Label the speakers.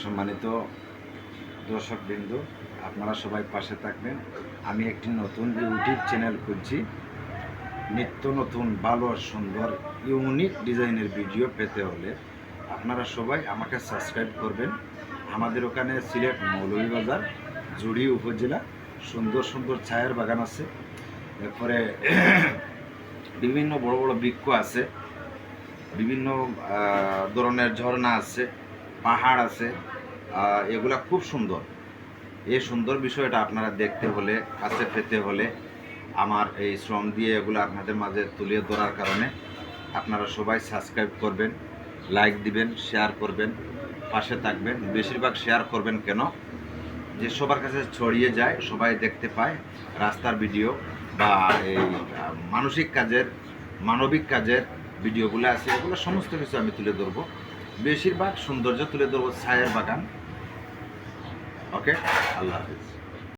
Speaker 1: সম্মানিত দর্শকবৃন্দ, আপনারা সবাই পাশে থাকবেন। আমি একটি নতুন ইউটিউব চ্যানেল খুলছি। নিত্য নতুন ভালো সুন্দর ইউনিক ডিজাইনের ভিডিও পেতে হলে আপনারা সবাই আমাকে সাবস্ক্রাইব করবেন। আমাদের ওখানে সিলেট মৌলভীবাজার জুড়ি উপজেলা সুন্দর সুন্দর ছায়ের বাগান আছে। এরপরে বিভিন্ন বড় বড় বৃক্ষ আছে, বিভিন্ন ধরনের ঝর্ণা আছে, পাহাড় আছে। এগুলা খুব সুন্দর। এই সুন্দর বিষয়টা আপনারা দেখতে হলে, কাছে পেতে হলে আমার এই শ্রম দিয়ে এগুলো আপনাদের মাঝে তুলে ধরার কারণে আপনারা সবাই সাবস্ক্রাইব করবেন, লাইক দিবেন, শেয়ার করবেন, পাশে থাকবেন। বেশিরভাগ শেয়ার করবেন কেন, যে সবার কাছে ছড়িয়ে যায়, সবাই দেখতে পায় রাস্তার ভিডিও বা এই মানসিক কাজের, মানবিক কাজের ভিডিওগুলো আছে, এগুলো সমস্ত কিছু আমি তুলে ধরবো। বেশিরভাগ সৌন্দর্য তুলে ধরবো ছায়ের বাগান। ওকে, আল্লাহ হাফিজ।